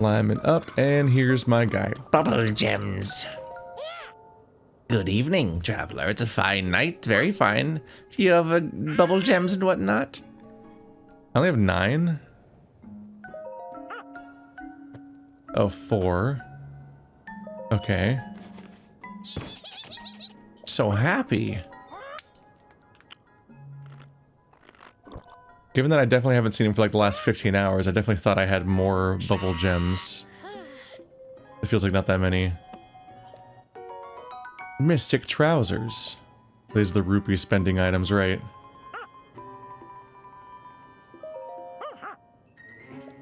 Climbing up, and here's my guide. Bubble gems. Good evening, traveler. It's a fine night, very fine. Do you have bubble gems and whatnot? I only have 9. Oh, 4. Okay. So happy. Given that I definitely haven't seen him for like the last 15 hours, I definitely thought I had more bubble gems. It feels like not that many. Mystic trousers. These are the rupee spending items, right?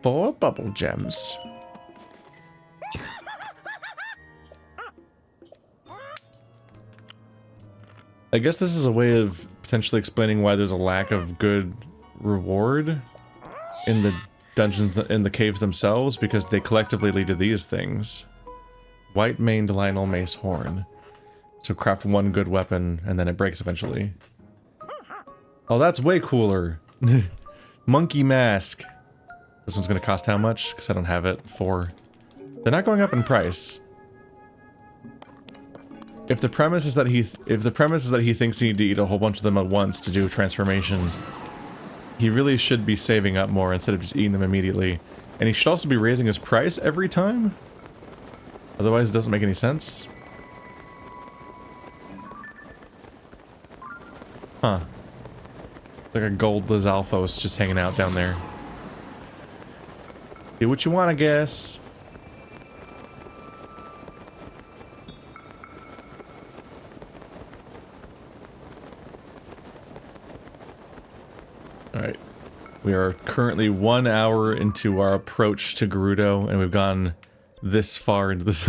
4 bubble gems. I guess this is a way of potentially explaining why there's a lack of good reward in the dungeons, in the caves themselves, because they collectively lead to these things. White-maned Lionel Mace Horn. So craft 1 good weapon, and then it breaks eventually. Oh, that's way cooler. Monkey Mask. This one's gonna cost how much? Because I don't have it. 4. They're not going up in price. If the premise is that he thinks he need to eat a whole bunch of them at once to do a transformation, he really should be saving up more instead of just eating them immediately. And he should also be raising his price every time. Otherwise, it doesn't make any sense. Huh. Like a gold Lizalfos just hanging out down there. Do what you want, I guess. Alright. We are currently 1 hour into our approach to Gerudo, and we've gone this far into this.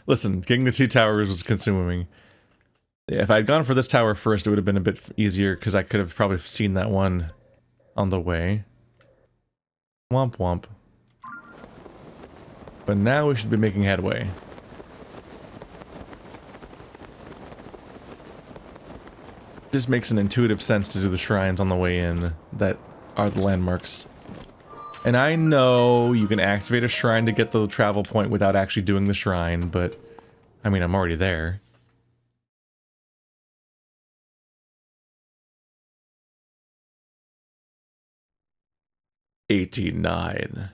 Listen, getting the 2 towers was consuming. If I had gone for this tower first, it would have been a bit easier, because I could have probably seen that one on the way. Womp womp. But now we should be making headway. Just makes an intuitive sense to do the shrines on the way in that are the landmarks. And I know you can activate a shrine to get the travel point without actually doing the shrine, but I mean, I'm already there. $89.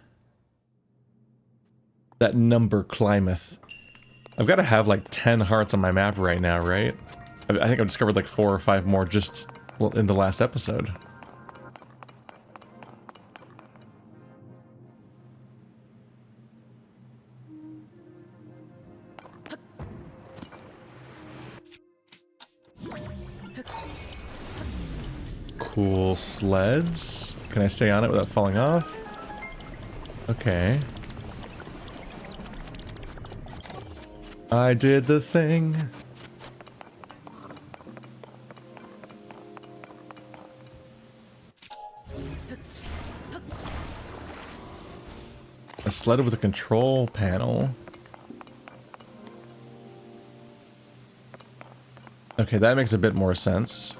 That number climbeth. I've got to have like 10 hearts on my map right now, right? I think I've discovered like 4 or 5 more just in the last episode. Cool sleds. Can I stay on it without falling off? Okay. I did the thing. A sled with a control panel. Okay, that makes a bit more sense.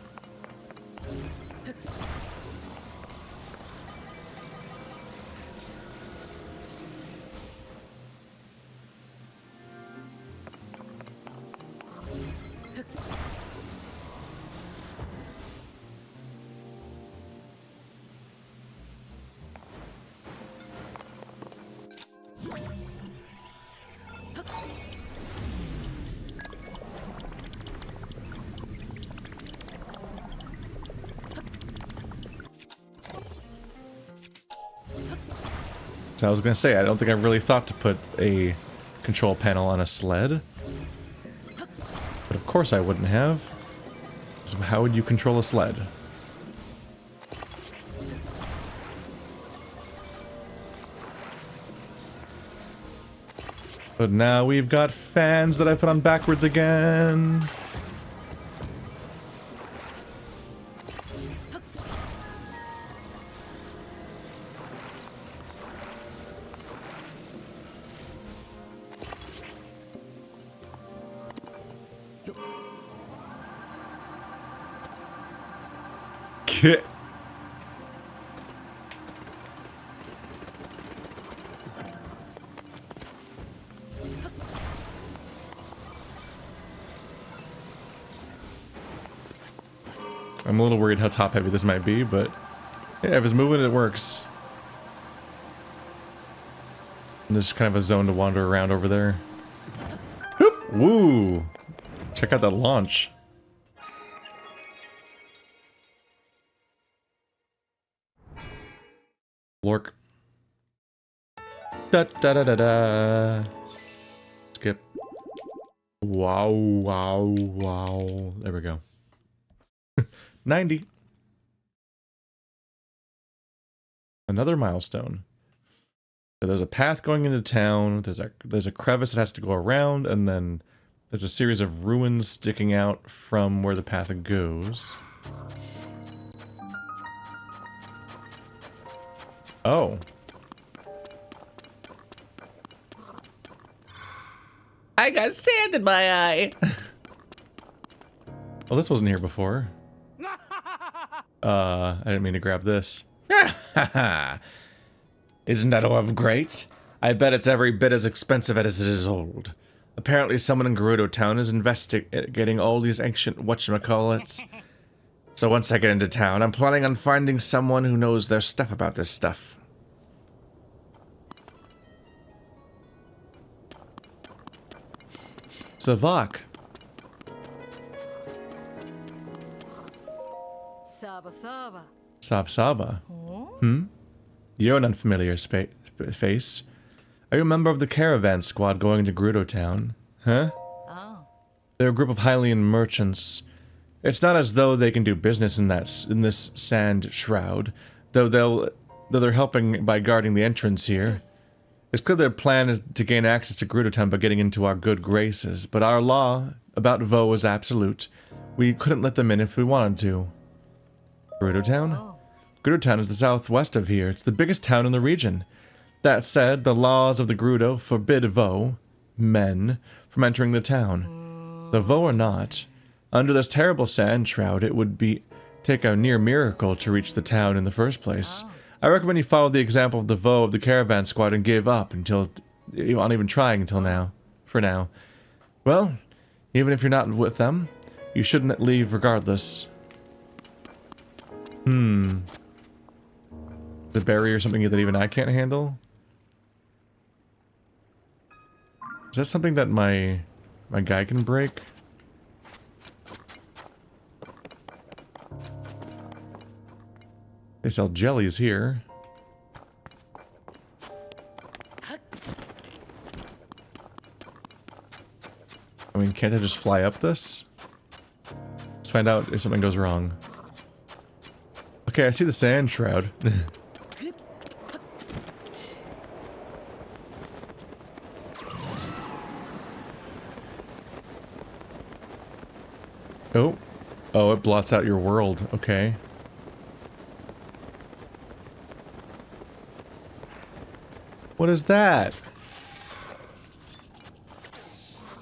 So I was gonna say, I don't think I really thought to put a control panel on a sled. But of course I wouldn't have. So how would you control a sled? But now we've got fans that I put on backwards again. I'm a little worried how top heavy this might be, but yeah, if it's moving, it works. And there's kind of a zone to wander around over there. Whoop! Woo! Check out that launch. Lork. Da da da da da. Skip. Wow, wow, wow. There we go. 90. Another milestone. So there's a path going into town. There's a crevice that has to go around, and then there's a series of ruins sticking out from where the path goes. Oh. I got sand in my eye. Well, this wasn't here before. I didn't mean to grab this. Isn't that orb great? I bet it's every bit as expensive as it is old. Apparently someone in GERUDO town is investigating all these ancient whatchamacallits. So once I get into town, I'm planning on finding someone who knows their stuff about this stuff. Savak. Saba Saba. Saba. Hmm? You're an unfamiliar face. Are you a member of the caravan squad going to GERUDO town? Huh? Oh. They're a group of Hylian merchants. It's not as though they can do business in this sand shroud, though they're helping by guarding the entrance here. It's clear their plan is to gain access to GERUDO town by getting into our good graces, but our law about Vo is absolute. We couldn't let them in if we wanted to. GERUDO town? Oh. GERUDO town is the southwest of here. It's the biggest town in the region. That said, the laws of the GERUDO forbid Vo, men, from entering the town. The Vo are not. Under this terrible sand shroud, it would take a near miracle to reach the town in the first place. Oh. I recommend you follow the example of the Vo of the caravan squad and give up until, not even trying until now. For now. Well, even if you're not with them, you shouldn't leave regardless. The barrier or something that even I can't handle? Is that something that my guy can break? They sell jellies here. I mean, can't I just fly up this? Let's find out if something goes wrong. Okay, I see the sand shroud. Oh. Oh, it blots out your world. Okay. What is that?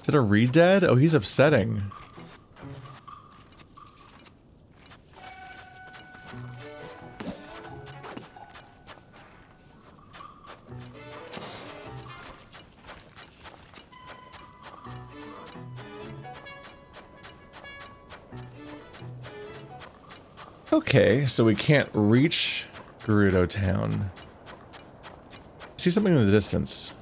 Is it a re-dead? Oh, he's upsetting. Okay, so we can't reach GERUDO town. I see something in the distance.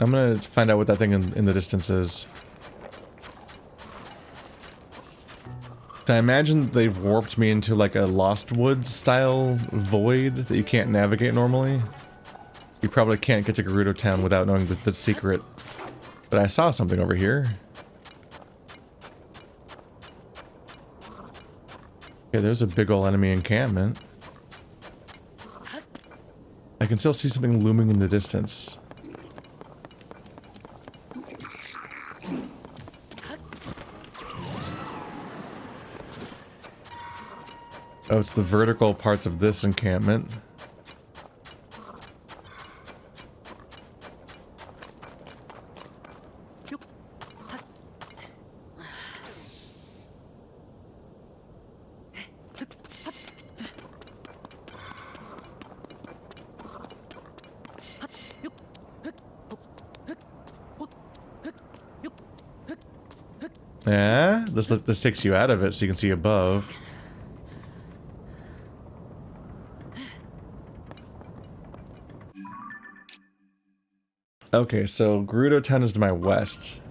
I'm gonna find out what that thing in the distance is. So I imagine they've warped me into like a Lost Woods style void that you can't navigate normally. You probably can't get to GERUDO town without knowing the secret. But I saw something over here. Okay, there's a big ol' enemy encampment. I can still see something looming in the distance. Oh, it's the vertical parts of this encampment. Yeah, this takes you out of it so you can see above. Okay, so Gerudo Town is to my west.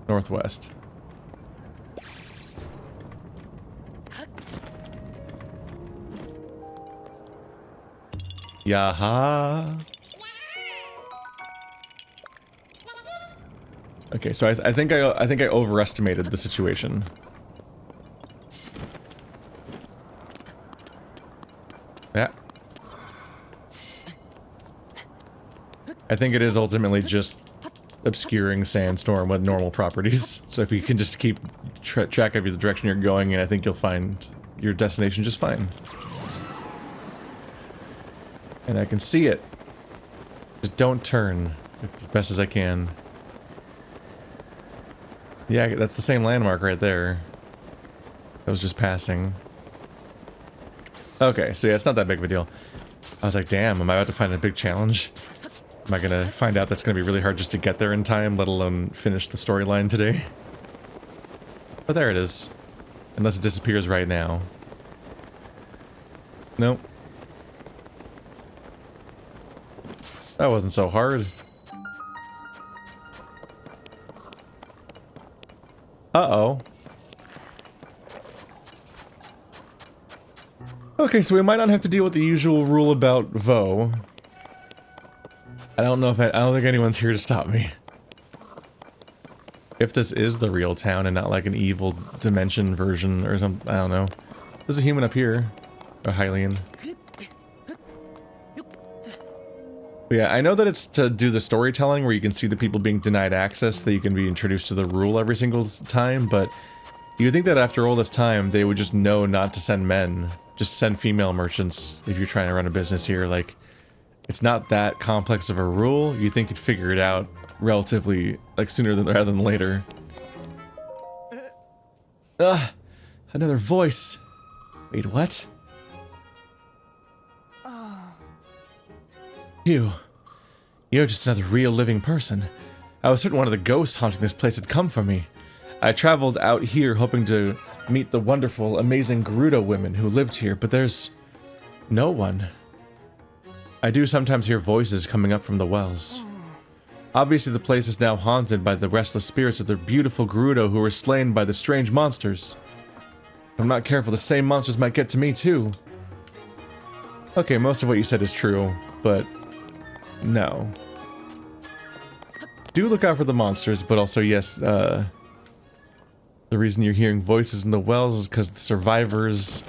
Northwest. Yaha. Okay, so I think I overestimated the situation. Yeah. I think it is ultimately just obscuring Sandstorm with normal properties. So if you can just keep track of the direction you're going in, I think you'll find your destination just fine. And I can see it. Just don't turn as best as I can. Yeah, that's the same landmark right there. I was just passing. Okay, so yeah, it's not that big of a deal. I was like, damn, am I about to find a big challenge? Am I gonna find out that's gonna be really hard just to get there in time, let alone finish the storyline today? But there it is. Unless it disappears right now. Nope. That wasn't so hard. Uh-oh. Okay, so we might not have to deal with the usual rule about Vo. I don't think anyone's here to stop me. If this is the real town and not like an evil dimension version or something, I don't know. There's a human up here. A Hylian. But yeah, I know that it's to do the storytelling where you can see the people being denied access, that you can be introduced to the rule every single time, but you'd think that after all this time, they would just know not to send men. Just send female merchants if you're trying to run a business here. Like, it's not that complex of a rule. You'd think you'd figure it out relatively, like, sooner rather than later. Ugh! Another voice! Wait, what? You're just another real living person. I was certain one of the ghosts haunting this place had come for me. I traveled out here hoping to meet the wonderful, amazing Gerudo women who lived here, but there's no one. I do sometimes hear voices coming up from the wells. Obviously the place is now haunted by the restless spirits of the beautiful Gerudo who were slain by the strange monsters. If I'm not careful, the same monsters might get to me too. Okay, most of what you said is true, but no. Do look out for the monsters, but also, yes, the reason you're hearing voices in the wells is because the survivors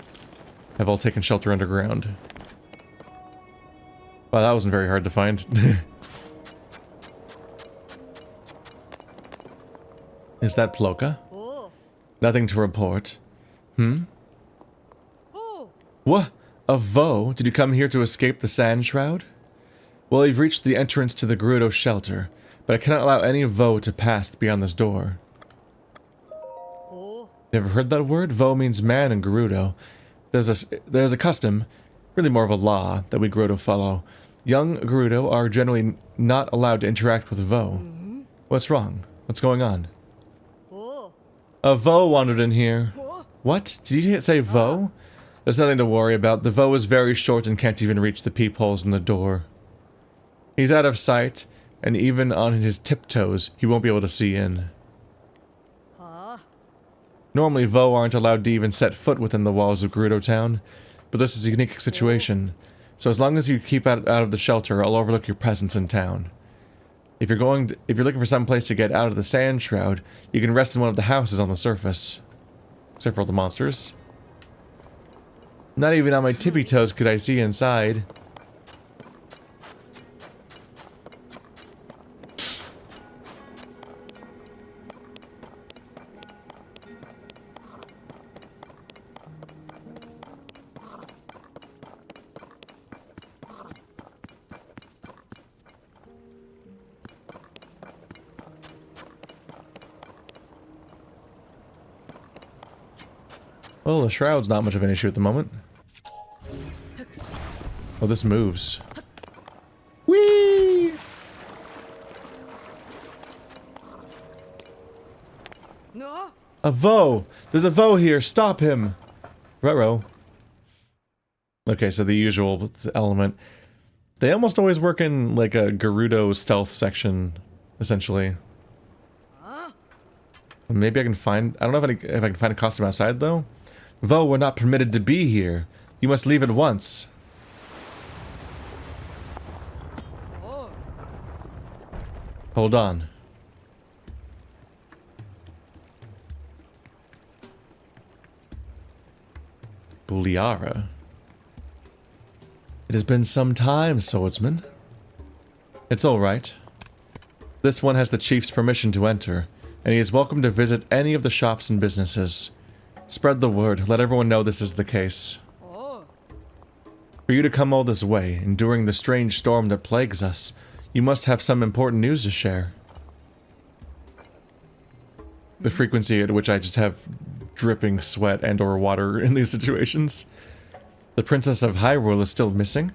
have all taken shelter underground. Wow, that wasn't very hard to find. Is that Ploka? Oh. Nothing to report. Hmm? Oh. What? A Vo? Did you come here to escape the sand shroud? Well, you've reached the entrance to the Gerudo shelter, but I cannot allow any Vo to pass beyond this door. Oh. Never heard that word? Vo means man in Gerudo. There's a custom, really more of a law, that we Gerudo follow. Young Gerudo are generally not allowed to interact with Vo. What's wrong? What's going on? Oh. A Vo wandered in here. Oh. What? Did you say Vo? There's nothing to worry about. The Vo is very short and can't even reach the peepholes in the door. He's out of sight, and even on his tiptoes, he won't be able to see in. Ah. Normally, Vo aren't allowed to even set foot within the walls of Gerudo Town, but this is a unique situation. So as long as you keep out of the shelter, I'll overlook your presence in town. If you're looking for some place to get out of the sand shroud, you can rest in one of the houses on the surface. Except for all the monsters. Not even on my tippy toes could I see inside. Well, the shroud's not much of an issue at the moment. Oh, this moves. Whee! No. A Vo! There's a Vo here! Stop him! Ruh-roh. Okay, so the usual element. They almost always work in, like, a Gerudo stealth section, essentially. Maybe I can find... I don't know if I can find a costume outside, though. Vo, we're not permitted to be here. You must leave at once. Hold on. Buliara. It has been some time, swordsman. It's all right. This one has the chief's permission to enter, and he is welcome to visit any of the shops and businesses. Spread the word, let everyone know this is the case. For you to come all this way, enduring the strange storm that plagues us, you must have some important news to share. The frequency at which I just have dripping sweat and or water in these situations. The Princess of Hyrule is still missing.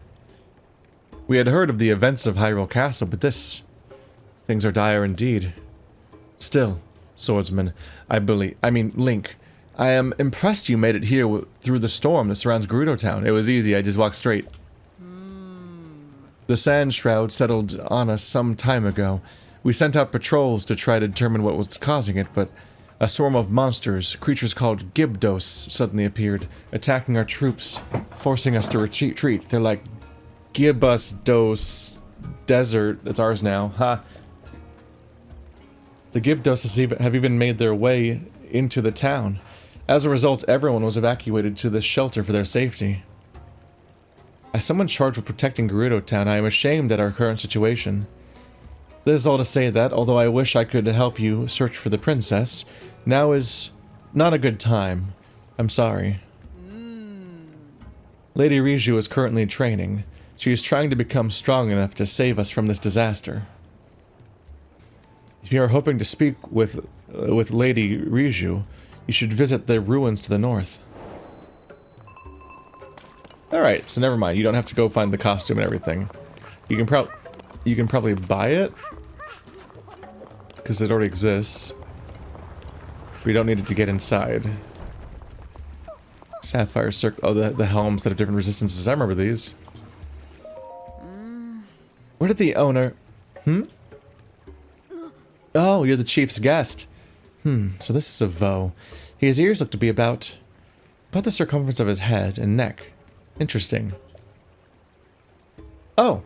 We had heard of the events of Hyrule Castle, but things are dire indeed. Still, swordsman, Link, I am impressed you made it here through the storm that surrounds Gerudo Town. It was easy, I just walked straight. The sand shroud settled on us some time ago. We sent out patrols to try to determine what was causing it, but a storm of monsters, creatures called Gibdos, suddenly appeared, attacking our troops, forcing us to retreat. They're like, Gibdos Desert, it's ours now, ha. The Gibdos have even made their way into the town. As a result, everyone was evacuated to this shelter for their safety. As someone charged with protecting Gerudo Town, I am ashamed at our current situation. This is all to say that, although I wish I could help you search for the princess, now is not a good time. I'm sorry. Lady Riju is currently training. She is trying to become strong enough to save us from this disaster. If you are hoping to speak with Lady Riju, you should visit the ruins to the north. Alright, so never mind. You don't have to go find the costume and everything. You can probably buy it, because it already exists. We don't need it to get inside. Sapphire Circle. Oh, the helms that have different resistances. I remember these. Where did the owner... Oh, you're the chief's guest. So this is a Vo. His ears look to be about the circumference of his head and neck. Interesting. Oh!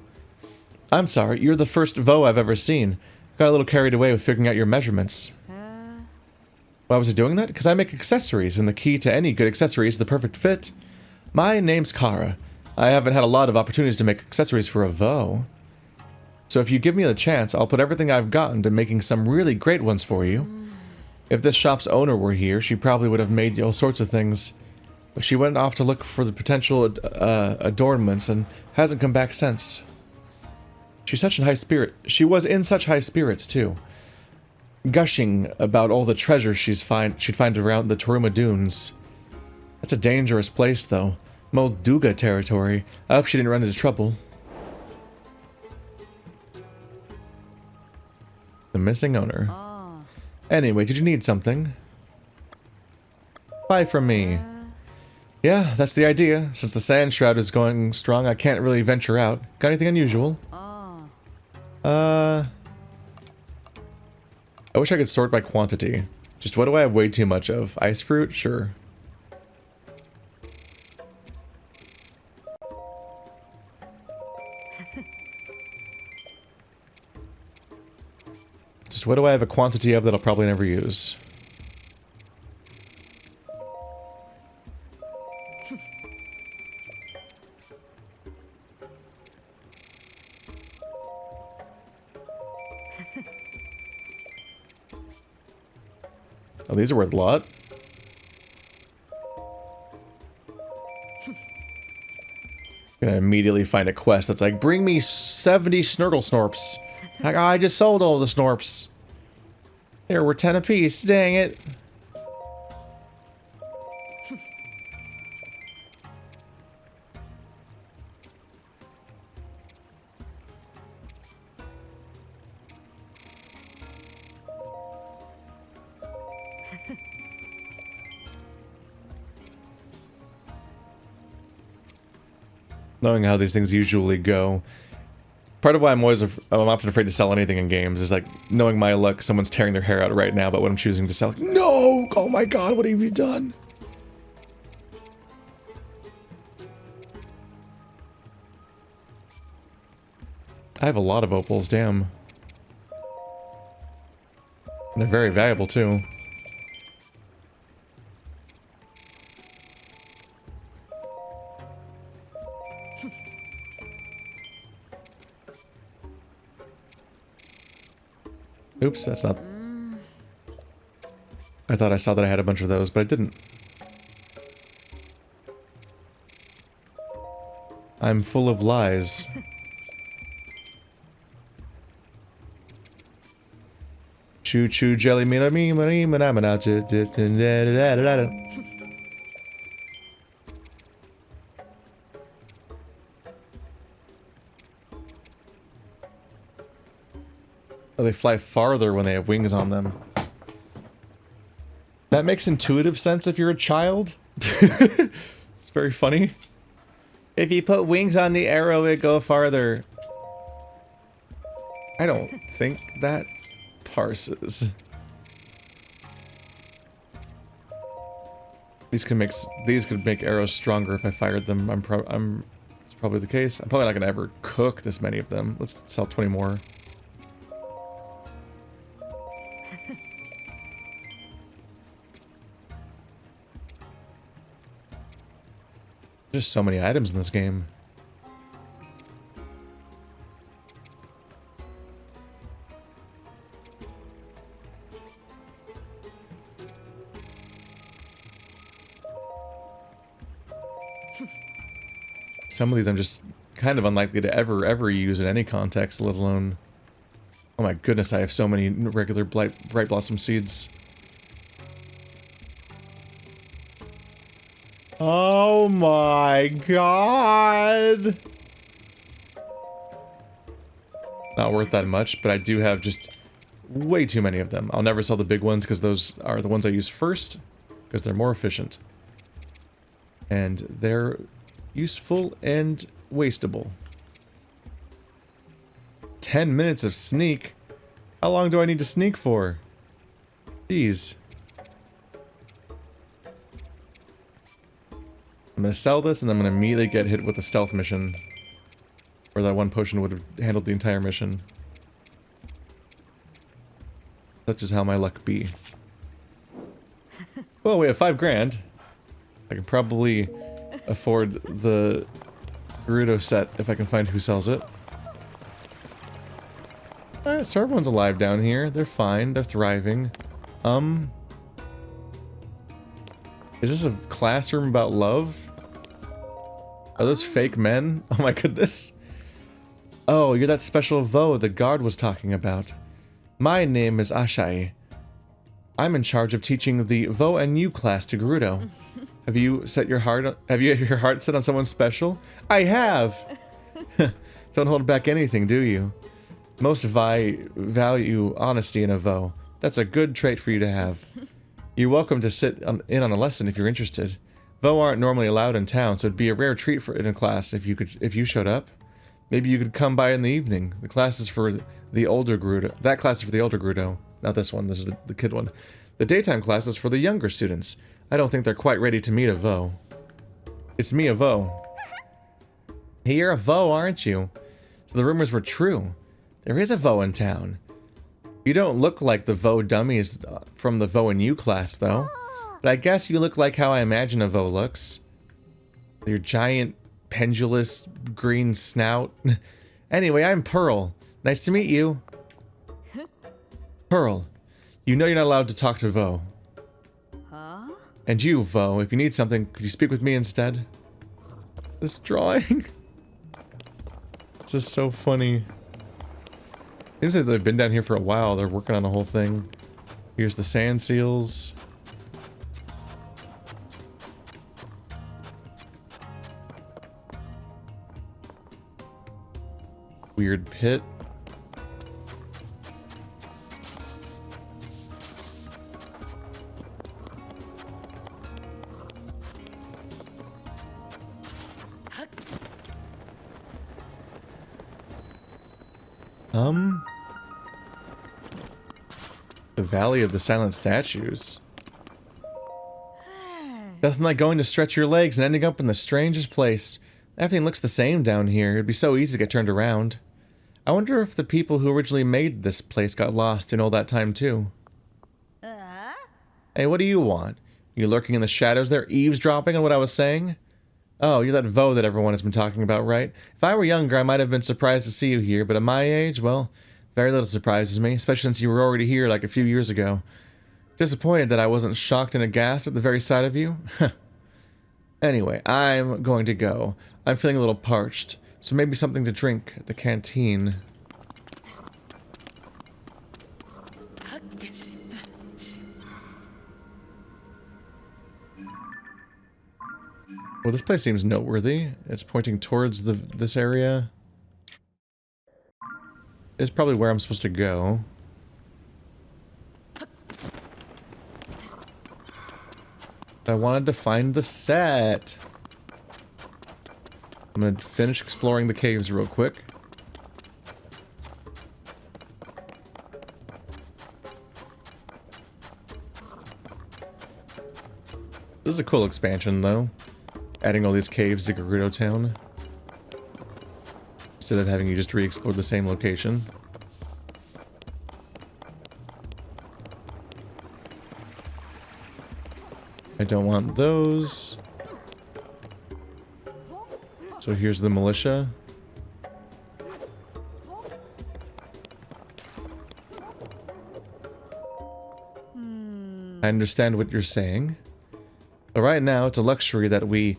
I'm sorry, you're the first Vo I've ever seen. Got a little carried away with figuring out your measurements. Why was I doing that? Because I make accessories, and the key to any good accessory is the perfect fit. My name's Kara. I haven't had a lot of opportunities to make accessories for a Vo. So if you give me the chance, I'll put everything I've got into making some really great ones for you. If this shop's owner were here, she probably would have made all sorts of things. But she went off to look for the potential adornments and hasn't come back since. She's such in high spirit. She was in such high spirits, too. Gushing about all the treasures she'd find around the Toruma Dunes. That's a dangerous place, though. Molduga territory. I hope she didn't run into trouble. The missing owner. Anyway, did you need something? Buy from me. Yeah, that's the idea. Since the sand shroud is going strong, I can't really venture out. Got anything unusual? I wish I could sort by quantity. Just what do I have way too much of? Ice fruit? Sure. Just what do I have a quantity of that I'll probably never use? Oh, these are worth a lot. Gonna immediately find a quest that's like, bring me 70 Snurgle Snorps. Like, I just sold all the Snorps. Here, we're 10 apiece. Dang it. Knowing how these things usually go. Part of why I'm often afraid to sell anything in games is like knowing my luck, someone's tearing their hair out right now about what I'm choosing to sell. No! Oh my god, what have you done? I have a lot of opals, damn. They're very valuable too. Oops, that's not... I thought I saw that I had a bunch of those, but I didn't. I'm full of lies. Choo choo jelly me me me me na na da da da da da. Oh, they fly farther when they have wings on them. That makes intuitive sense if you're a child. It's very funny. If you put wings on the arrow, it go farther. I don't think that parses. These could make arrows stronger if I fired them. It's probably the case. I'm probably not gonna ever cook this many of them. Let's sell 20 more. There's so many items in this game. Some of these I'm just kind of unlikely to ever use in any context, let alone... Oh my goodness, I have so many regular bright blossom seeds. Oh my god! Not worth that much, but I do have just way too many of them. I'll never sell the big ones because those are the ones I use first, because they're more efficient. And they're useful and wastable. 10 minutes of sneak? How long do I need to sneak for? Jeez. I'm gonna sell this and I'm gonna immediately get hit with a stealth mission. Where that one potion would have handled the entire mission. Such is how my luck be. Well, we have 5 grand. I can probably afford the GERUDO set if I can find who sells it. Alright, so everyone's alive down here. They're fine. They're thriving. Is this a classroom about love? Are those fake men? Oh my goodness. Oh, you're that special Vo the guard was talking about. My name is Ashai. I'm in charge of teaching the Vo and U class to GERUDO. Have you your heart set on someone special? I have! Don't hold back anything, do you? Most value honesty in a Vo. That's a good trait for you to have. You're welcome to sit in on a lesson if you're interested. Vo aren't normally allowed in town, so it'd be a rare treat in a class if you showed up. Maybe you could come by in the evening. The class is for the older GERUDO. That class is for the older GERUDO. Not this one, this is the kid one. The daytime class is for the younger students. I don't think they're quite ready to meet a Vo. It's me, a Vo. Hey, you're a Vo, aren't you? So the rumors were true. There is a Vo in town. You don't look like the Vo dummies from the Vo and U class, though. But I guess you look like how I imagine a Vo looks. Your giant, pendulous, green snout. Anyway, I'm Pearl. Nice to meet you. Pearl, you know you're not allowed to talk to Vo. Huh? And you, Vo, if you need something, could you speak with me instead? This drawing. This is so funny. Seems like they've been down here for a while. They're working on the whole thing. Here's the sand seals. Weird pit. The Valley of the Silent Statues. Nothing like going to stretch your legs and ending up in the strangest place. Everything looks the same down here. It'd be so easy to get turned around. I wonder if the people who originally made this place got lost in all that time too. Hey, what do you want? You lurking in the shadows there, eavesdropping on what I was saying? Oh, you're that Vo that everyone has been talking about, right? If I were younger, I might have been surprised to see you here, but at my age, well, very little surprises me, especially since you were already here like a few years ago. Disappointed that I wasn't shocked and aghast at the very sight of you? Anyway, I'm going to go. I'm feeling a little parched, so maybe something to drink at the canteen. Well, this place seems noteworthy. It's pointing towards this area. It's probably where I'm supposed to go. I wanted to find the set. I'm gonna finish exploring the caves real quick. This is a cool expansion, though. Adding all these caves to Gerudo Town. Instead of having you just re-explore the same location. I don't want those. So here's the militia. I understand what you're saying. But right now, it's a luxury that we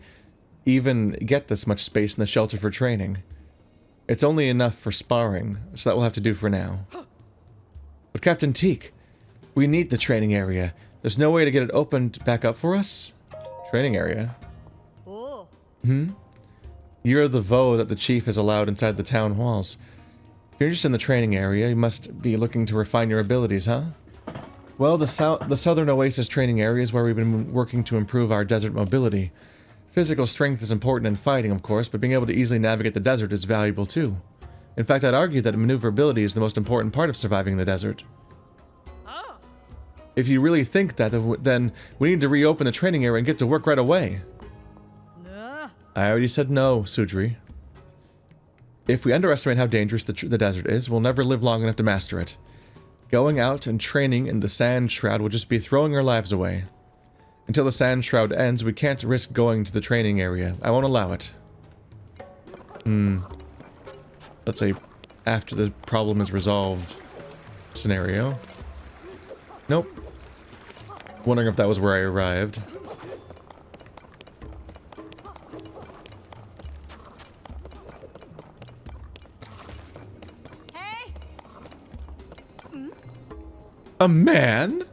even get this much space in the shelter for training. It's only enough for sparring, so that will have to do for now. But Captain Teak, we need the training area. There's no way to get it opened back up for us? Training area? Oh. You're the Vo that the chief has allowed inside the town walls. If you're just in the training area, you must be looking to refine your abilities, huh? Well, the Southern Oasis training area is where we've been working to improve our desert mobility. Physical strength is important in fighting, of course, but being able to easily navigate the desert is valuable too. In fact, I'd argue that maneuverability is the most important part of surviving the desert. Oh. If you really think that, then we need to reopen the training area and get to work right away. Nah. I already said no, Sudri. If we underestimate how dangerous the desert is, we'll never live long enough to master it. Going out and training in the Sand Shroud will just be throwing our lives away. Until the Sand Shroud ends, we can't risk going to the training area. I won't allow it. Let's say after the problem is resolved scenario. Nope. Wondering if that was where I arrived. Hey. A man?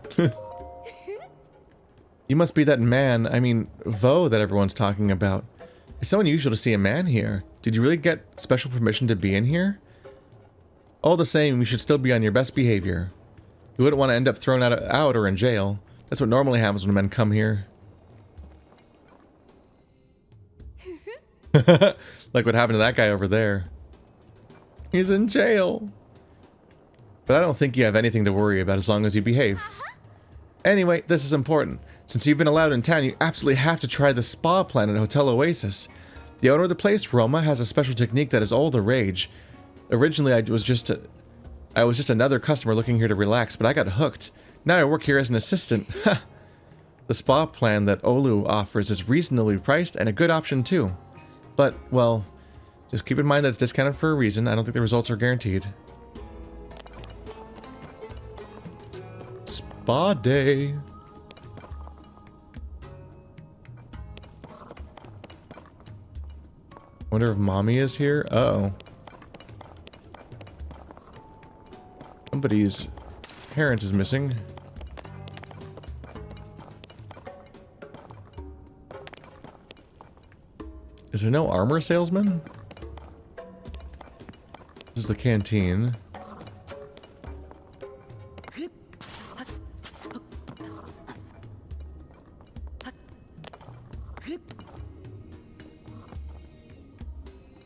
You must be that man, I mean, Vo that everyone's talking about. It's so unusual to see a man here. Did you really get special permission to be in here? All the same, you should still be on your best behavior. You wouldn't want to end up thrown out or in jail. That's what normally happens when men come here. Like what happened to that guy over there. He's in jail. But I don't think you have anything to worry about as long as you behave. Anyway, this is important. Since you've been allowed in town, you absolutely have to try the spa plan at Hotel Oasis. The owner of the place, Roma, has a special technique that is all the rage. Originally, I was just another customer looking here to relax, but I got hooked. Now I work here as an assistant. The spa plan that Olu offers is reasonably priced and a good option too. But, well, just keep in mind that it's discounted for a reason. I don't think the results are guaranteed. Spa day. Wonder if mommy is here? Uh-oh. Somebody's parent is missing. Is there no armor salesman? This is the canteen.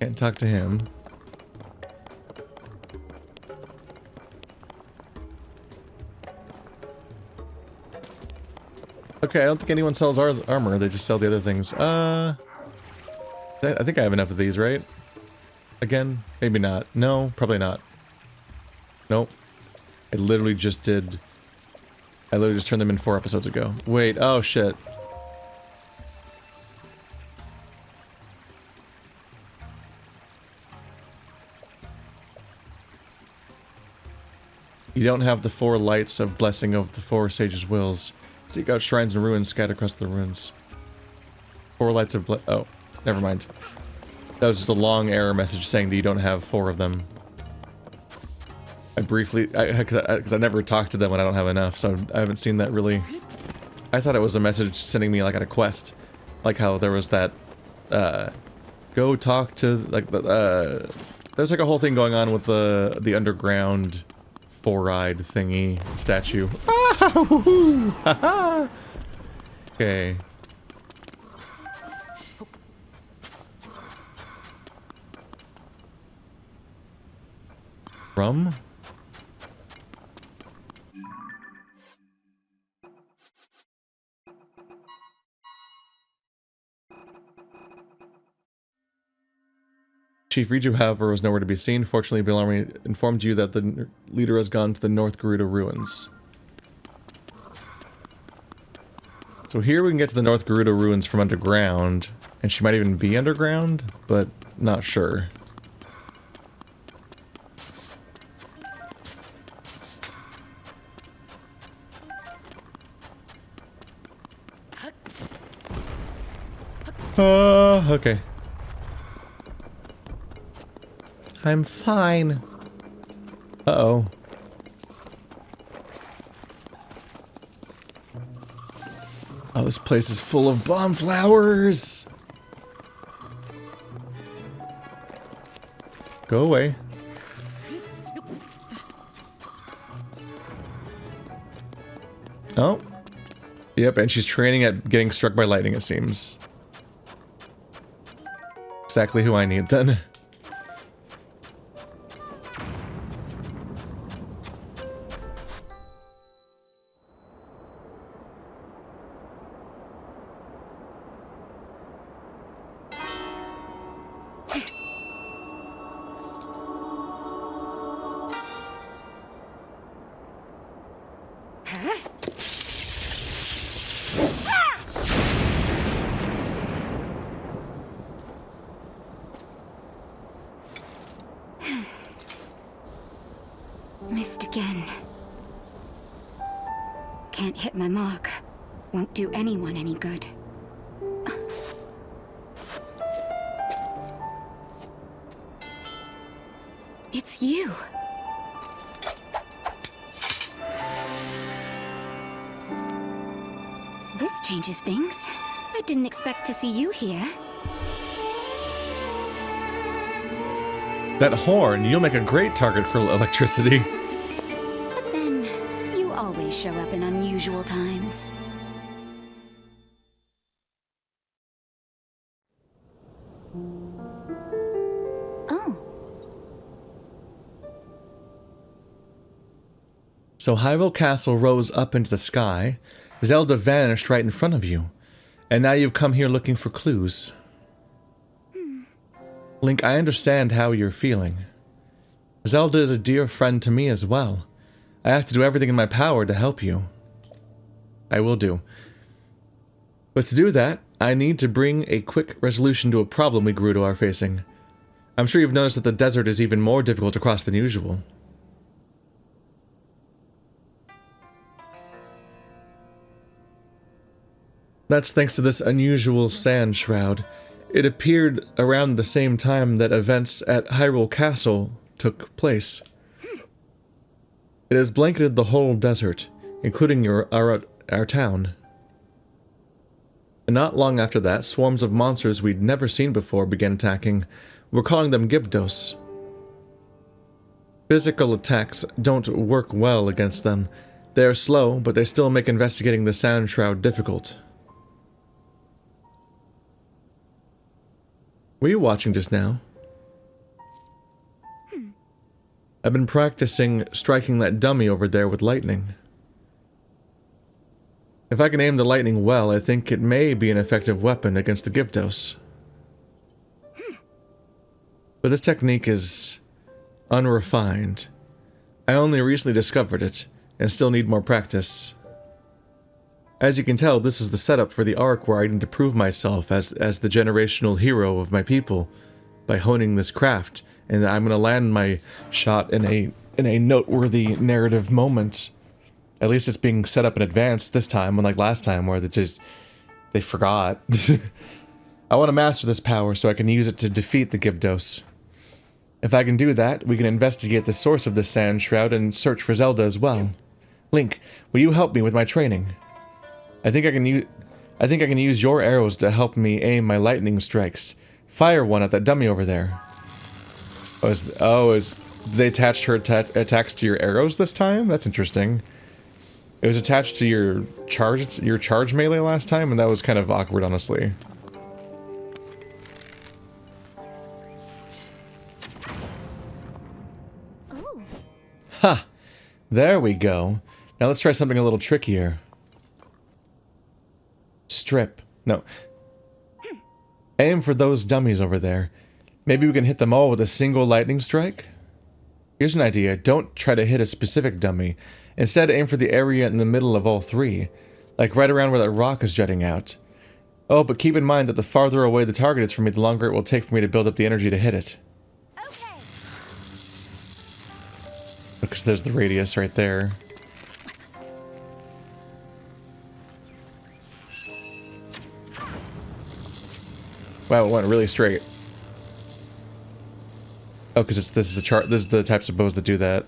Can't talk to him. Okay, I don't think anyone sells armor. They just sell the other things. I think I have enough of these, right? Again? Maybe not. No, probably not. Nope. I literally just did... I literally just turned them in 4 episodes ago. Wait, oh shit. You don't have the 4 lights of blessing of the 4 sages' wills. Seek out shrines and ruins scattered across the ruins. 4 lights of oh, never mind. That was just a long error message saying that you don't have 4 of them. I briefly, because I never talked to them when I don't have enough, so I haven't seen that really. I thought it was a message sending me like on a quest, like how there was that, go talk to like there's like a whole thing going on with the underground 4-eyed thingy statue. Ah, woohoo! Haha! Okay. Rum? Chief Riju, however, was nowhere to be seen. Fortunately, Ballard informed you that the leader has gone to the North Gerudo ruins. So here we can get to the North Gerudo ruins from underground, and she might even be underground, but not sure. Okay. I'm fine. Uh-oh. Oh, this place is full of bomb flowers! Go away. Oh. Yep, and she's training at getting struck by lightning, it seems. Exactly who I need, then. Missed again. Can't hit my mark. Won't do anyone any good. It's you. This changes things. I didn't expect to see you here. That horn, you'll make a great target for electricity. But then, you always show up in unusual times. Oh. So Hyrule Castle rose up into the sky. Zelda vanished right in front of you. And now you've come here looking for clues. Link, I understand how you're feeling. Zelda is a dear friend to me as well. I have to do everything in my power to help you. I will do. But to do that, I need to bring a quick resolution to a problem we Gerudo are facing. I'm sure you've noticed that the desert is even more difficult to cross than usual. That's thanks to this unusual sand shroud. It appeared around the same time that events at Hyrule Castle took place. It has blanketed the whole desert, including our town. And not long after that, swarms of monsters we'd never seen before began attacking. We're calling them Gyarados. Physical attacks don't work well against them. They are slow, but they still make investigating the sand shroud difficult. Were you watching just now? I've been practicing striking that dummy over there with lightning. If I can aim the lightning well, I think it may be an effective weapon against the Gyptos. But this technique is unrefined. I only recently discovered it, and still need more practice. As you can tell, this is the setup for the arc where I need to prove myself as the generational hero of my people by honing this craft, and I'm gonna land my shot in a noteworthy narrative moment. At least it's being set up in advance this time, unlike last time where they forgot. I want to master this power so I can use it to defeat the Gyptos. If I can do that, we can investigate the source of the Sand Shroud and search for Zelda as well. Link, will you help me with my training? I think I can use your arrows to help me aim my lightning strikes. Fire one at that dummy over there. They attached her attacks to your arrows this time? That's interesting. It was attached to your charge melee last time, and that was kind of awkward, honestly. Ooh. Ha! There we go. Now let's try something a little trickier. Strip. No. Aim for those dummies over there. Maybe we can hit them all with a single lightning strike? Here's an idea. Don't try to hit a specific dummy. Instead, aim for the area in the middle of all three. Like right around where that rock is jutting out. Oh, but keep in mind that the farther away the target is from me, the longer it will take for me to build up the energy to hit it. Okay. Because there's the radius right there. Wow, it went really straight. Oh, because this is the types of bows that do that.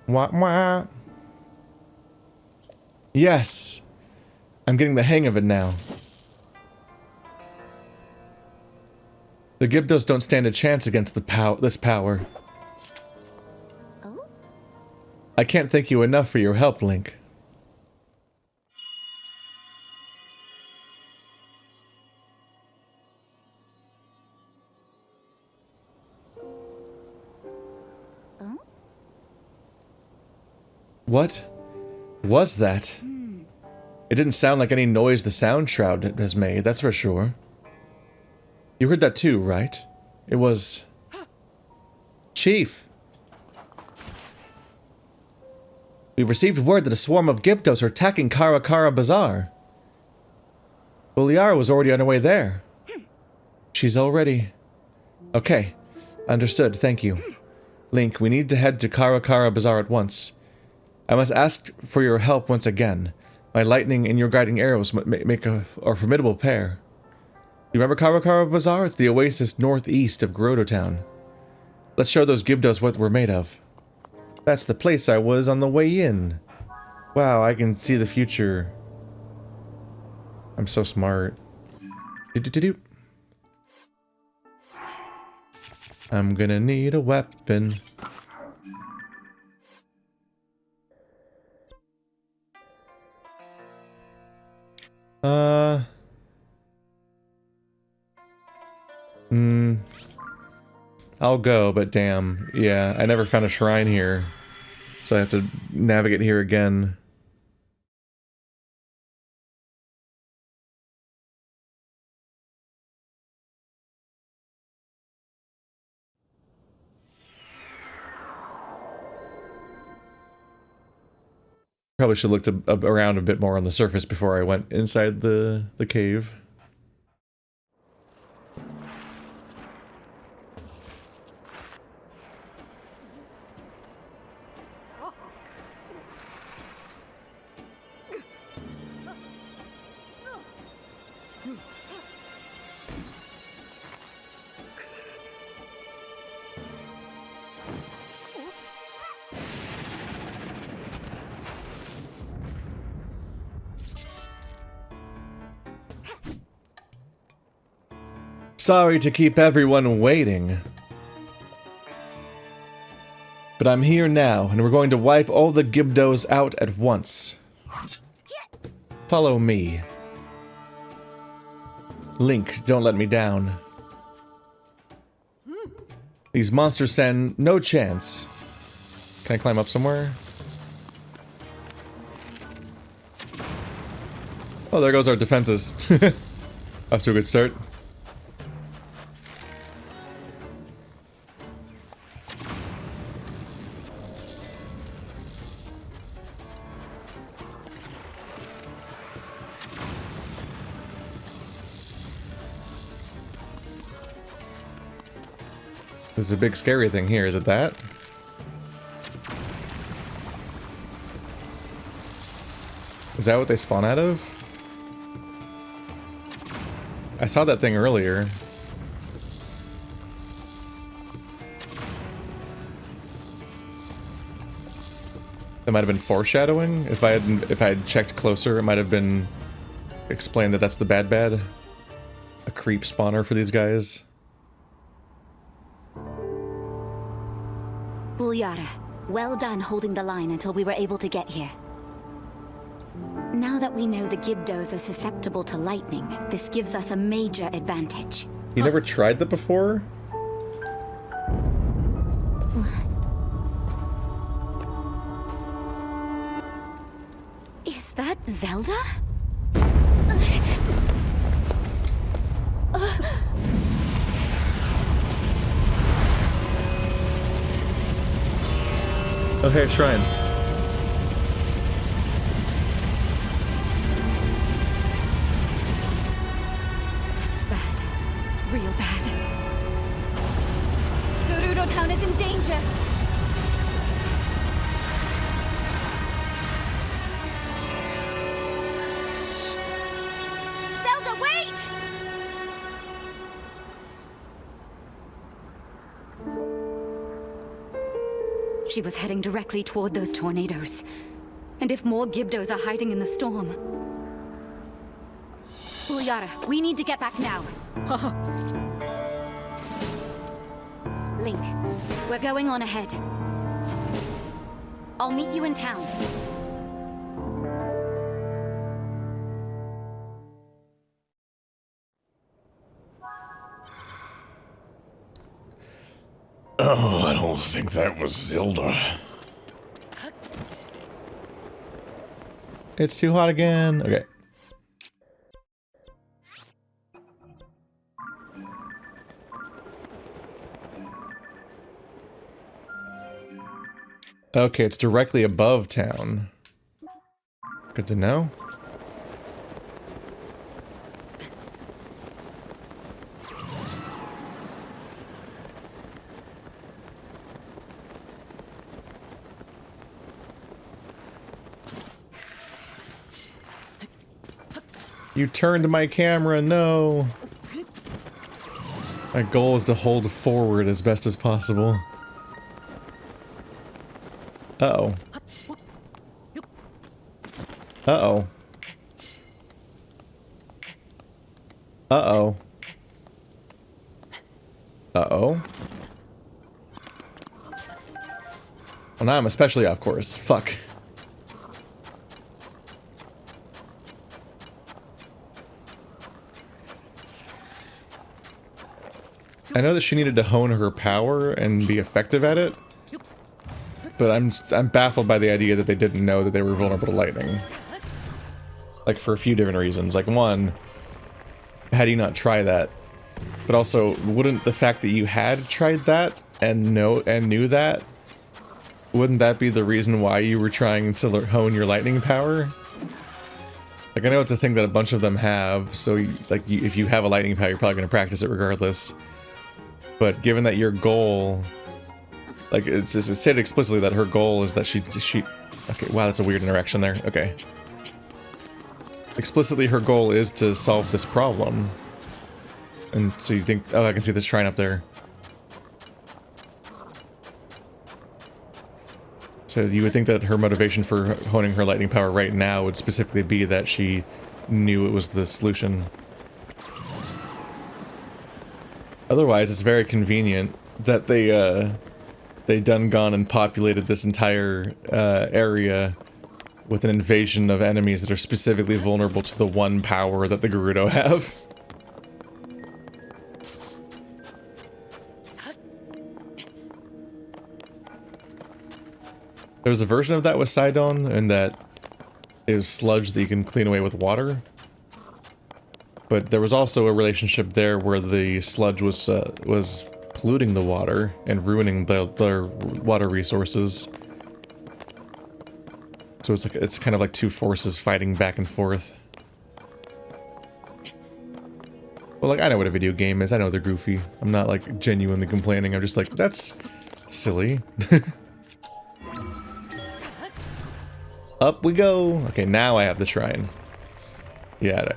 Wah wah. Yes! I'm getting the hang of it now. The Gyptos don't stand a chance against this power. Oh? I can't thank you enough for your help, Link. What was that? It didn't sound like any noise the Sound Shroud has made, that's for sure. You heard that too, right? It was... Chief! We've received word that a swarm of Gyptos are attacking Karakara Bazaar. Ballard was already on her way there. She's already... Okay. Understood, thank you. Link, we need to head to Karakara Bazaar at once. I must ask for your help once again. My lightning and your guiding arrows make a formidable pair. You remember Karakara Bazaar? It's the oasis northeast of GERUDO town. Let's show those Gyptos what we're made of. That's the place I was on the way in. Wow, I can see the future. I'm so smart. I'm gonna need a weapon. I'll go, but damn. Yeah, I never found a shrine here. So I have to navigate here again. Probably should have looked around a bit more on the surface before I went inside the cave. Sorry to keep everyone waiting. But I'm here now, and we're going to wipe all the Gyptos out at once. Follow me. Link, don't let me down. These monsters stand no chance. Can I climb up somewhere? Oh, there goes our defenses. Off to a good start. There's a big scary thing here, is it that? Is that what they spawn out of? I saw that thing earlier. That might have been foreshadowing. If I had checked closer, it might have been explained that that's the bad. A creep spawner for these guys. Ballard, well done holding the line until we were able to get here. Now that we know the Gibdos are susceptible to lightning, this gives us a major advantage. You never tried that before? Is that Zelda? Oh, hey, shrine. That's bad. Real bad. Gerudo town is in danger. Zelda, wait! She was heading directly toward those tornadoes. And if more Gibdos are hiding in the storm... Ballard, we need to get back now. Link, we're going on ahead. I'll meet you in town. Oh, I don't think that was Zelda. It's too hot again. Okay. Okay, it's directly above town. Good to know. You turned my camera, no! My goal is to hold forward as best as possible. Uh-oh. Uh-oh. Uh-oh. Uh-oh. Well, now I'm especially off course. Fuck. I know that she needed to hone her power and be effective at it, but I'm baffled by the idea that they didn't know that they were vulnerable to lightning. Like, for a few different reasons. Like, one, how do you not try that? But also, wouldn't the fact that you had tried that and knew that, wouldn't that be the reason why you were trying to hone your lightning power? Like, I know it's a thing that a bunch of them have, so if you have a lightning power, you're probably going to practice it regardless. But given that your goal, like, it's stated explicitly that her goal is that she okay, wow, that's a weird interaction there. Okay. Explicitly, her goal is to solve this problem. And so you think, oh, I can see this shrine up there. So you would think that her motivation for honing her lightning power right now would specifically be that she knew it was the solution. Otherwise, it's very convenient that they done gone and populated this entire area with an invasion of enemies that are specifically vulnerable to the one power that the Gerudo have. There was a version of that with Sidon, and that it was sludge that you can clean away with water. But there was also a relationship there where the sludge was polluting the water and ruining the water resources. So it's kind of like two forces fighting back and forth. Well, like, I know what a video game is. I know they're goofy. I'm not, like, genuinely complaining. I'm just like, that's silly. Up we go. Okay, now I have the shrine. Yeah.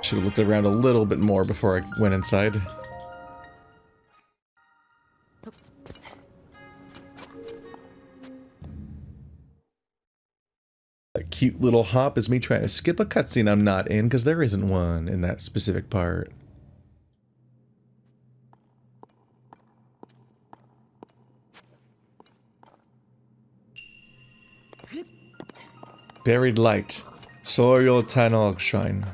Should have looked around a little bit more before I went inside. A cute little hop is me trying to skip a cutscene I'm not in, because there isn't one in that specific part. Buried light. Soil Tanog Shrine.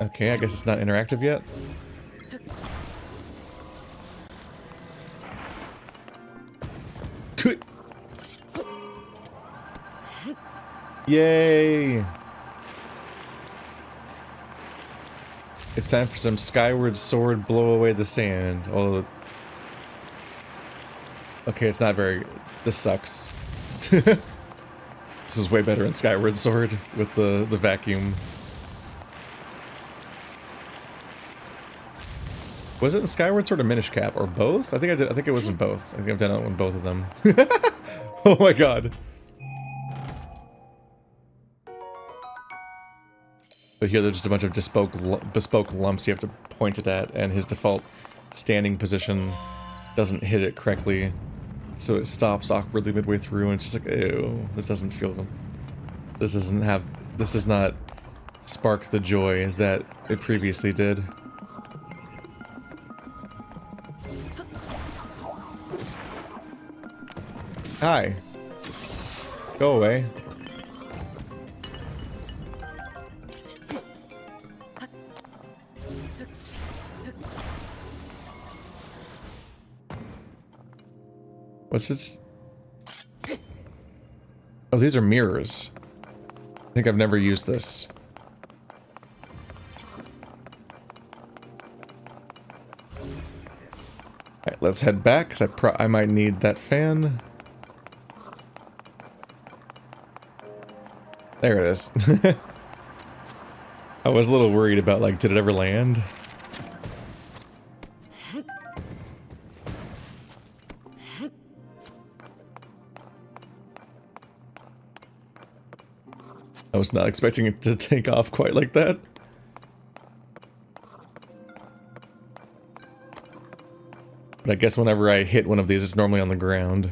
Okay, I guess it's not interactive yet. Yay! It's time for some Skyward Sword blow away the sand. Oh. Okay, it's not very... This sucks. This is way better in Skyward Sword with the vacuum. Was it in Skyward Sword or Minish Cap or both? I think I did. I think it was in both. I think I've done it on both of them. Oh my god. But here there's just a bunch of bespoke lumps you have to point it at, and his default standing position doesn't hit it correctly. So it stops awkwardly midway through, and it's just like, ew, this doesn't feel... This does not spark the joy that it previously did. Hi. Go away. What's this? Oh, these are mirrors. I think I've never used this. Alright, let's head back, because I might need that fan. There it is. I was a little worried about, like, did it ever land? I was not expecting it to take off quite like that. But I guess whenever I hit one of these, it's normally on the ground.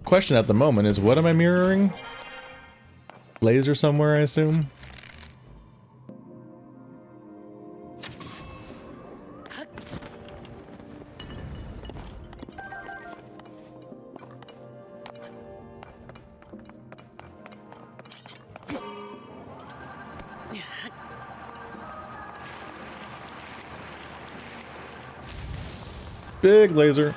Question at the moment is, what am I mirroring? Laser somewhere, I assume? Big laser.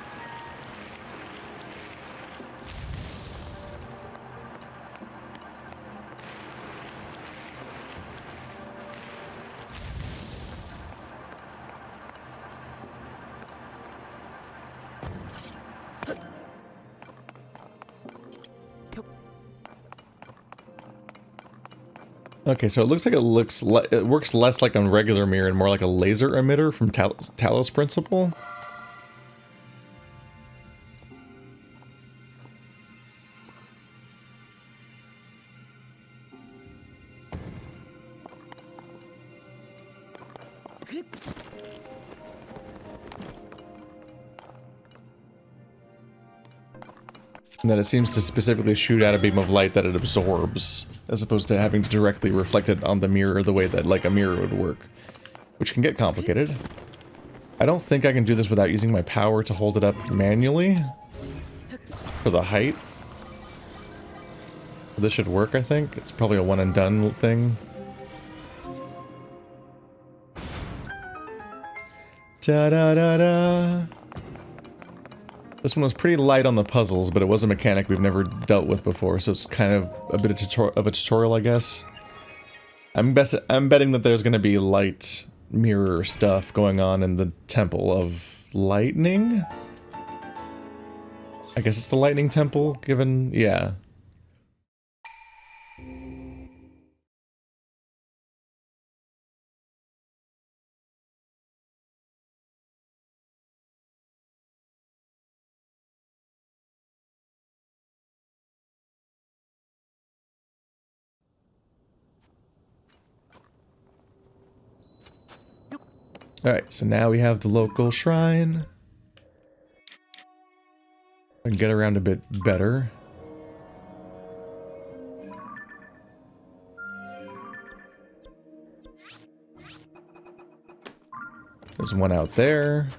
Okay, so it looks like it works less like a regular mirror and more like a laser emitter from Talos Principle. And that it seems to specifically shoot out a beam of light that it absorbs, as opposed to having to directly reflect it on the mirror the way that, like, a mirror would work. Which can get complicated. I don't think I can do this without using my power to hold it up manually. For the height. This should work, I think. It's probably a one and done thing. Da-da-da-da. This one was pretty light on the puzzles, but it was a mechanic we've never dealt with before, so it's kind of a bit of a tutorial, I guess. I'm betting that there's going to be light mirror stuff going on in the Temple of Lightning? I guess it's the Lightning Temple, given... yeah. Alright, so now we have the local shrine. I can get around a bit better. There's one out there.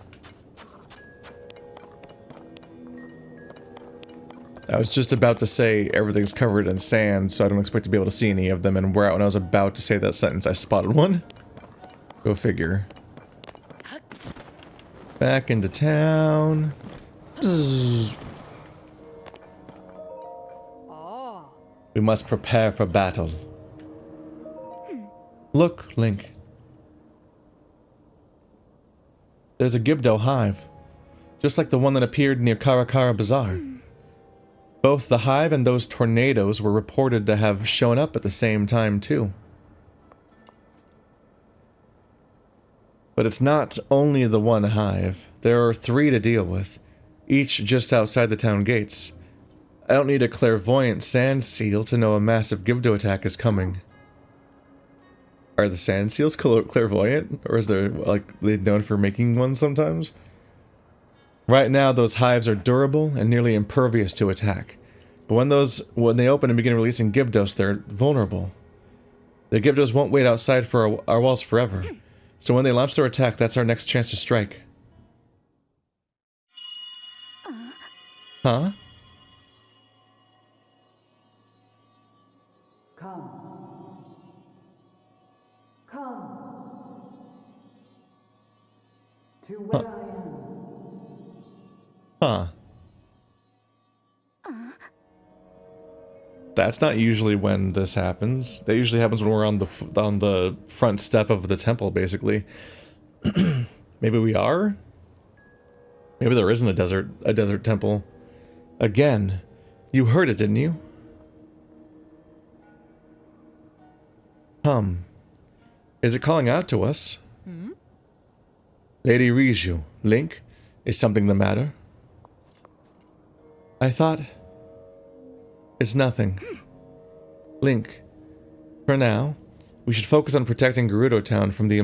I was just about to say everything's covered in sand, so I don't expect to be able to see any of them, and when I was about to say that sentence, I spotted one. Go figure. Back into town. Bzzz. Oh. We must prepare for battle. Look, Link. There's a Gibdo hive, just like the one that appeared near Karakara Bazaar. Both the hive and those tornadoes were reported to have shown up at the same time, too. But it's not only the one hive. There are 3 to deal with, each just outside the town gates. I don't need a clairvoyant sand seal to know a massive Gibdo attack is coming. Are the sand seals clairvoyant? Or is there, like, they known for making one sometimes? Right now, those hives are durable and nearly impervious to attack. But when they open and begin releasing Gibdos, they're vulnerable. The Gibdos won't wait outside for our walls forever. So when they launch their attack, that's our next chance to strike. Huh? To where I am. Huh. That's not usually when this happens. That usually happens when we're on the front step of the temple, basically. Maybe we are? Maybe there isn't a desert temple. Again. You heard it, didn't you? Is it calling out to us? Lady Riju, Link, is something the matter? I thought... It's nothing. Link, for now, we should focus on protecting Gerudo Town from the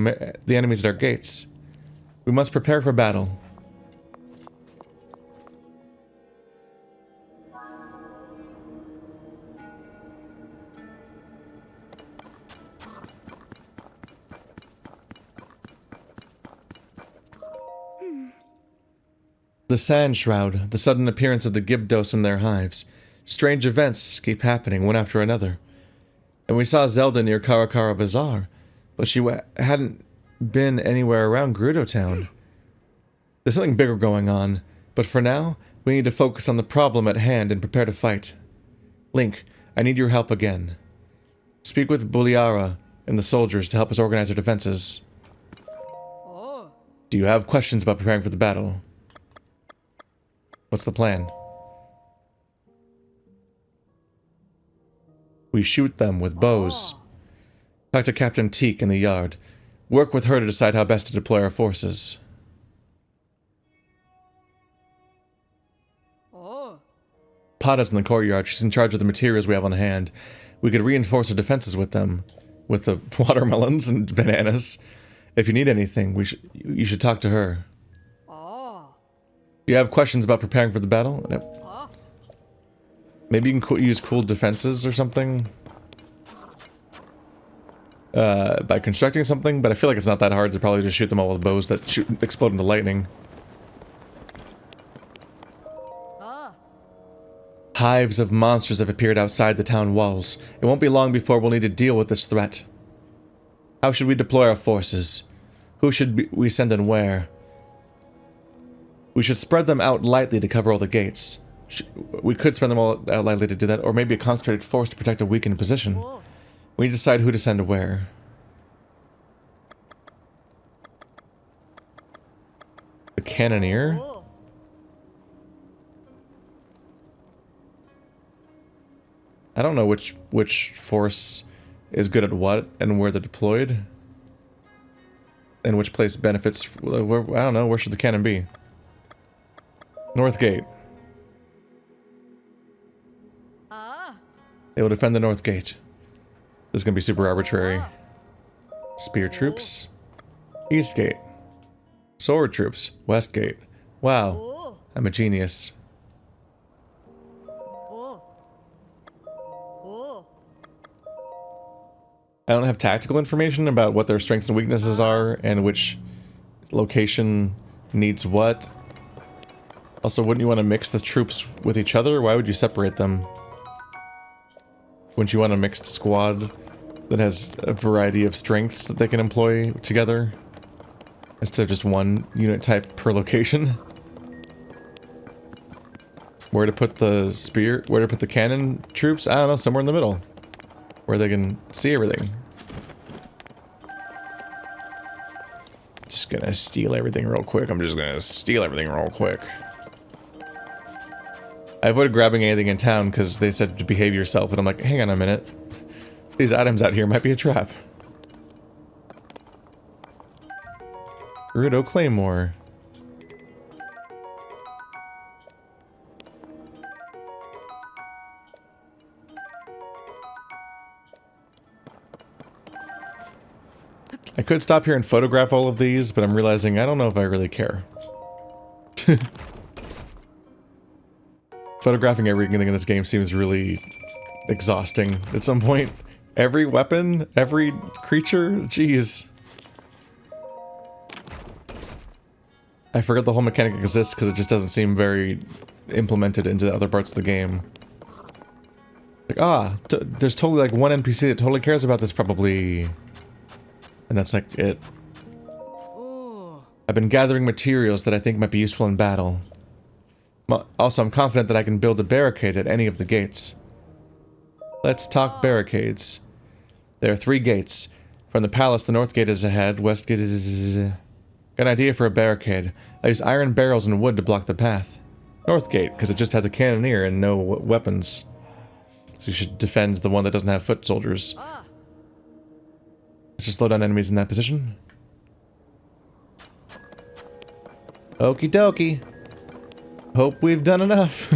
enemies at our gates. We must prepare for battle. The Sand Shroud, the sudden appearance of the Gibdos in their hives. Strange events keep happening, one after another. And we saw Zelda near Karakara Bazaar, but she hadn't been anywhere around Gerudo Town. There's something bigger going on, but for now, we need to focus on the problem at hand and prepare to fight. Link, I need your help again. Speak with Buliara and the soldiers to help us organize our defenses. Oh. Do you have questions about preparing for the battle? What's the plan? We shoot them with bows. Talk to Captain Teak in the yard. Work with her to decide how best to deploy our forces. Oh. Pata's in the courtyard. She's in charge of the materials we have on hand. We could reinforce our defenses with them. With the watermelons and bananas. If you need anything, you should talk to her. Oh. Do you have questions about preparing for the battle? Maybe you can use cool defenses or something. By constructing something, but I feel like it's not that hard to probably just shoot them all with bows that explode into lightning. Hives of monsters have appeared outside the town walls. It won't be long before we'll need to deal with this threat. How should we deploy our forces? Who should we send and where? We should spread them out lightly to cover all the gates. We could spread them all out lightly to do that, or maybe a concentrated force to protect a weakened position. We need to decide who to send where. The cannoneer? I don't know which force is good at what and where they're deployed. And which place benefits... I don't know, where should the cannon be? North Gate. They will defend the North Gate. This is gonna be super arbitrary. Spear troops. East Gate. Sword troops. West Gate. Wow. I'm a genius. I don't have tactical information about what their strengths and weaknesses are and which location needs what. Also, wouldn't you want to mix the troops with each other? Why would you separate them? Wouldn't you want a mixed squad that has a variety of strengths that they can employ together? Instead of just one unit type per location? Where to put the spear? Where to put the cannon troops? I don't know, somewhere in the middle. Where they can see everything. Just gonna steal everything real quick. I'm just gonna steal everything real quick. I avoided grabbing anything in town because they said to behave yourself, and I'm like, hang on a minute. These items out here might be a trap. GERUDO Claymore. I could stop here and photograph all of these, but I'm realizing I don't know if I really care. Photographing everything in this game seems really exhausting at some point. Every weapon, every creature, jeez. I forgot the whole mechanic exists because it just doesn't seem very implemented into other parts of the game. Like, there's totally like one NPC that totally cares about this probably. And that's like it. I've been gathering materials that I think might be useful in battle. Also, I'm confident that I can build a barricade at any of the gates. Let's talk barricades. There are 3 gates. From the palace, the north gate is ahead, west gate is... Got an idea for a barricade. I use iron barrels and wood to block the path. North gate, because it just has a cannoneer and no weapons. So you should defend the one that doesn't have foot soldiers. Let's just slow down enemies in that position. Okie dokie. Hope we've done enough.